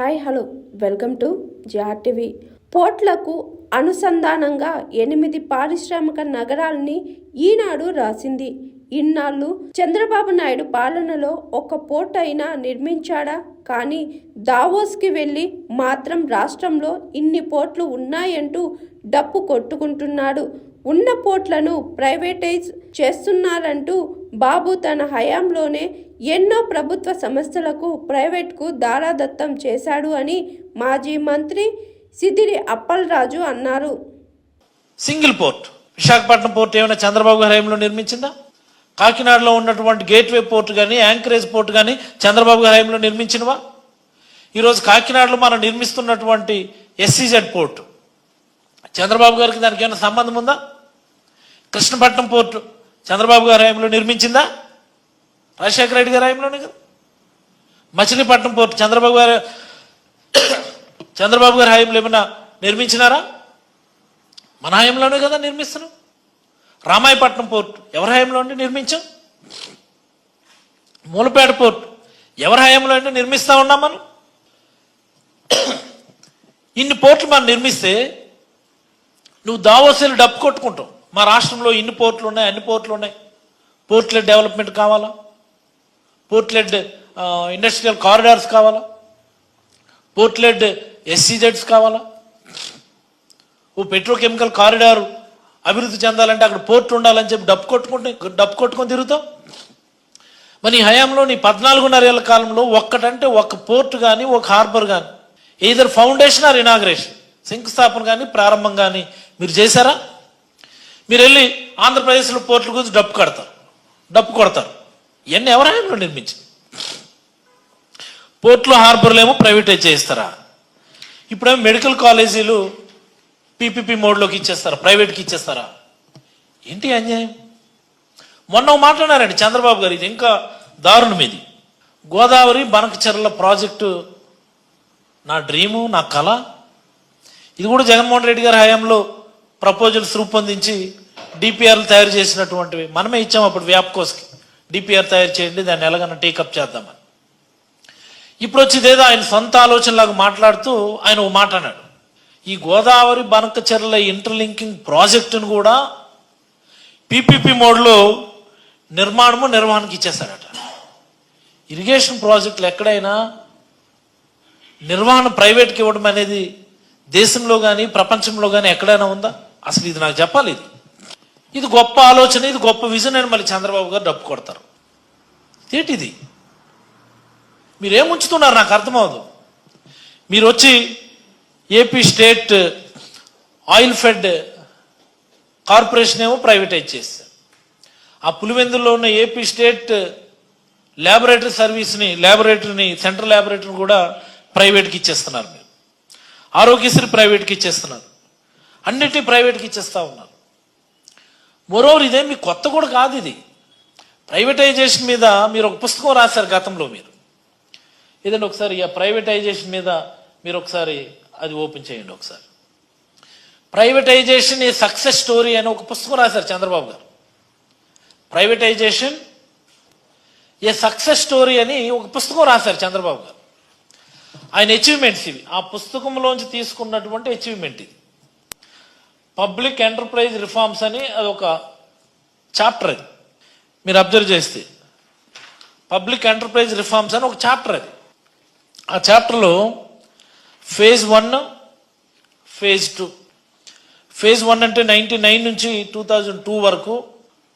Hi hello welcome to జాటీవీ. పోర్ట్లకు అనుసంధానంగా 8 పారిశ్రామిక నగరాల్ని ఈనాడు రాసింది. ఇన్నాళ్ళు చంద్రబాబు నాయుడు పాలనలో ఒక పోర్ట్ అయినా నిర్మించాడా? కానీ దావోస్కి వెళ్ళి మాత్రం రాష్ట్రంలో ఇన్ని పోర్ట్లు ఉన్నాయంటూ డప్పు కొట్టుకుంటున్నాడు. ఉన్న పోర్ట్లను ప్రైవేటైజ్ చేస్తున్నారంటూ బాబు తన హయాంలోనే ఎన్నో ప్రభుత్వ సంస్థలకు ప్రైవేట్కు దారాదత్తం చేశాడు అని మాజీ మంత్రి సిదిరి అప్పలరాజు అన్నారు. సింగిల్ పోర్ట్ విశాఖపట్నం పోర్ట్ ఏమైనా చంద్రబాబు గారి హయాంలో నిర్మించిందా? కాకినాడలో ఉన్నటువంటి గేట్వే పోర్ట్ కానీ యాంకరేజ్ పోర్ట్ కానీ చంద్రబాబు గారి హయాంలో నిర్మించినవా? ఈరోజు కాకినాడలో మనం నిర్మిస్తున్నటువంటి ఎస్సీజెడ్ పోర్టు చంద్రబాబు గారికి దానికి ఏమైనా సంబంధం ఉందా? కృష్ణపట్నం పోర్టు చంద్రబాబు గారి హయాంలో నిర్మించిందా? రాజశేఖర రెడ్డి గారి హయాంలోనే కదా. మచిలీపట్నం పోర్టు చంద్రబాబు గారి హయాంలో ఏమైనా నిర్మించినారా? మన హయాంలోనే కదా నిర్మిస్తున్నాం. రామాయపట్నం పోర్టు ఎవరి హయాంలో అంటే నిర్మించాం. మూలపేట పోర్టు ఎవరి హయాంలో అంటే నిర్మిస్తా ఉన్నాం. మనం ఇన్ని పోర్టులు మనం నిర్మిస్తే నువ్వు దావోసీలు డబ్బు కొట్టుకుంటావు. మా రాష్ట్రంలో ఇన్ని పోర్టులు ఉన్నాయి, అన్ని పోర్టులు ఉన్నాయి. పోర్ట్ లెడ్ డెవలప్మెంట్ కావాలా? పోర్ట్ లెడ్ ఇండస్ట్రియల్ కారిడార్స్ కావాలా? పోర్ట్ లెడ్ ఎస్సీజెడ్స్ కావాలా? ఓ పెట్రోకెమికల్ కారిడార్ అభివృద్ధి చెందాలంటే అక్కడ పోర్ట్ ఉండాలని చెప్పి డప్పు కొట్టుకొని తిరుగుతాం. మరి ఈ హయాంలో నీ 14.5 ఏళ్ల కాలంలో ఒక్కటంటే ఒక్క పోర్ట్ కానీ ఒక హార్బర్ కానీ ఎయిదర్ ఫౌండేషన్ ఆర్ ఇనాగ్రేషన్ శంకుస్థాపన కానీ ప్రారంభం కానీ మీరు చేశారా? మీరు వెళ్ళి ఆంధ్రప్రదేశ్లో పోర్టుల గురించి డప్పు కొడతారు. ఇవన్నీ ఎవరి హయాంలో నిర్మించింది? పోర్టులు హార్బర్లు ఏమో ప్రైవేటైజ్ చేస్తారా? ఇప్పుడేమో మెడికల్ కాలేజీలు పీపీపీ మోడ్లోకి ఇచ్చేస్తారా? ప్రైవేట్కి ఇచ్చేస్తారా? ఏంటి అన్యాయం? మొన్న మాట్లాడారండి చంద్రబాబు గారు, ఇది ఇంకా దారుణం. ఇది గోదావరి బనకచెర్ల ప్రాజెక్టు నా డ్రీము, నా కళ. ఇది కూడా జగన్మోహన్ రెడ్డి గారి హయాంలో ప్రపోజల్స్ రూపొందించి డిపిఆర్లు తయారు చేసినటువంటివి మనమే ఇచ్చాము. అప్పుడు వ్యాప్కోస్కి డిపిఆర్ తయారు చేయండి, దాన్ని ఎలాగన్నా టేకప్ చేద్దామని. ఇప్పుడు వచ్చేదేదో ఆయన సొంత ఆలోచనలాగా మాట్లాడుతూ ఆయన ఓ మాట అన్నాడు, ఈ గోదావరి బనకచెర్ల ఇంటర్లింకింగ్ ప్రాజెక్టును కూడా పీపీపీ మోడ్లో నిర్మాణము నిర్వహణకి ఇచ్చేస్తారట. ఇరిగేషన్ ప్రాజెక్టులు ఎక్కడైనా నిర్వహణ ప్రైవేట్కి ఇవ్వడం అనేది దేశంలో కానీ ప్రపంచంలో కానీ ఎక్కడైనా ఉందా? అసలు ఇది నాకు చెప్పాలి. ఇది గొప్ప ఆలోచన, ఇది గొప్ప విజన్ అని మళ్ళీ చంద్రబాబు గారు డప్పు కొడతారు. ఏంటిది? మీరేం ఉంచుతున్నారు నాకు అర్థమవుదు. మీరు వచ్చి AP state oil fed corporation ఏమో ప్రైవేటైజ్ చేస్తారు. ఆ పులివెందుల్లో ఉన్న ఏపీ స్టేట్ ల్యాబొరేటరీని సెంట్రల్ ల్యాబొరేటరీని కూడా ప్రైవేట్కి ఇచ్చేస్తున్నారు. మీరు ఆరోగ్యశ్రీ ప్రైవేట్కి ఇచ్చేస్తున్నారు. అన్నిటినీ ప్రైవేట్కి ఇచ్చేస్తూ ఉన్నారు. మరోవర్ ఇదేం మీ కొత్త కూడా కాదు. ఇది ప్రైవేటైజేషన్ మీద మీరు ఒక పుస్తకం రాశారు గతంలో. మీరు ఏదంటే ఒకసారి ఆ ప్రైవేటైజేషన్ మీద మీరు ఒకసారి అది ఓపెన్ చేయండి. ఒకసారి ప్రైవేటైజేషన్ ఏ సక్సెస్ స్టోరీ అని ఒక పుస్తకం రాశారు చంద్రబాబు గారు. ప్రైవేటైజేషన్ ఏ సక్సెస్ స్టోరీ అని ఒక పుస్తకం రాశారు చంద్రబాబు గారు. ఆయన అచీవ్మెంట్స్ ఇవి. ఆ పుస్తకంలోంచి తీసుకున్నటువంటి అచీవ్మెంట్ ఇది. పబ్లిక్ ఎంటర్ప్రైజ్ రిఫార్మ్స్ అని అదొక చాప్టర్. అది మీరు అబ్జర్వ్ చేస్తే పబ్లిక్ ఎంటర్ప్రైజ్ రిఫార్మ్స్ అని ఒక చాప్టర్. అది ఆ చాప్టర్లో ఫేజ్ 1, ఫేజ్ 2. ఫేజ్ 1 అంటే 1999 నుంచి 2002 వరకు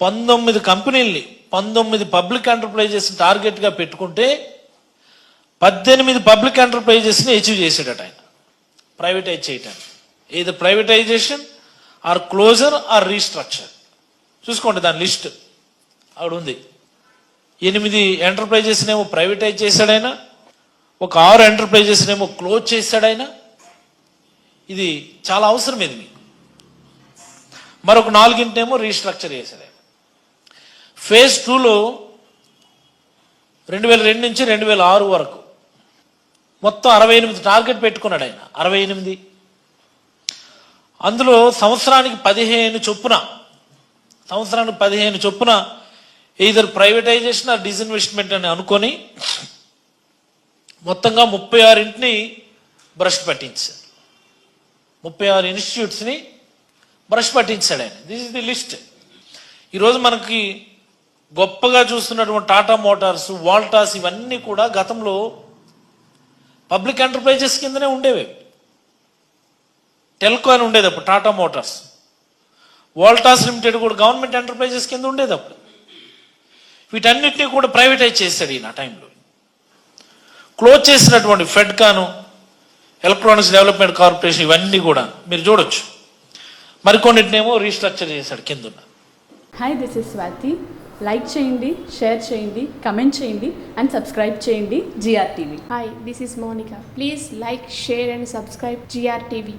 19 కంపెనీల్ని 19 పబ్లిక్ ఎంటర్ప్రైజెస్ టార్గెట్గా పెట్టుకుంటే 18 పబ్లిక్ ఎంటర్ప్రైజెస్ని అచీవ్ చేసాడట ఆయన ప్రైవేటైజ్ చేయటానికి. ఏదో privatisation or closure or restructure. చూసుకోండి దాని లిస్ట్ అక్కడ ఉంది. 8 ఎంటర్ప్రైజెస్నేమో ప్రైవేటైజ్ చేశాడైనా, ఒక 6 ఎంటర్ప్రైజెస్నేమో క్లోజ్ చేశాడైనా. ఇది చాలా అవసరం. ఇది మీకు మరొక 4 రీస్ట్రక్చర్ చేశాడు. ఫేజ్ 2లో 2002 నుంచి 2006 వరకు మొత్తం 68 టార్గెట్ పెట్టుకున్నాడు ఆయన. 68. అందులో సంవత్సరానికి 15 చొప్పున ఎయిదర్ ప్రైవేటైజేషన్ ఆర్ డిస్ఇన్వెస్ట్మెంట్ అని అనుకొని మొత్తంగా 36 భ్రష్టు పట్టించారు. 36 ఇన్స్టిట్యూట్స్ని భ్రష్టు పట్టించాడు ఆయన. This is the list. ఈరోజు మనకి గొప్పగా చూస్తున్నటువంటి టాటా మోటార్స్, వాల్టాస్ ఇవన్నీ కూడా గతంలో పబ్లిక్ ఎంటర్ప్రైజెస్ కిందనే ఉండేవి. టెల్కో అని ఉండేది అప్పుడు టాటా మోటార్స్. వాల్టాస్ లిమిటెడ్ కూడా గవర్నమెంట్ ఎంటర్ప్రైజెస్ కింద ఉండేది అప్పుడు. వీటన్నిటినీ కూడా ప్రైవేటైజ్ చేశాడు ఈయన టైంలో. క్లోజ్ చేసినటువంటి ఫెడ్కాను, ఎలక్ట్రానిక్స్ డెవలప్మెంట్ కార్పొరేషన్ ఇవన్నీ కూడా మీరు చూడొచ్చు. మరికొన్నిటినేమో రీస్ట్రక్చర్ చేశాడు కింద. Hi, this is Swathi. Like చేయండి, షేర్ చేయండి, కమెంట్ చేయండి అండ్ సబ్స్క్రైబ్ చేయండి GRTV. Hi, this is Monica. Please like, share and subscribe GRTV.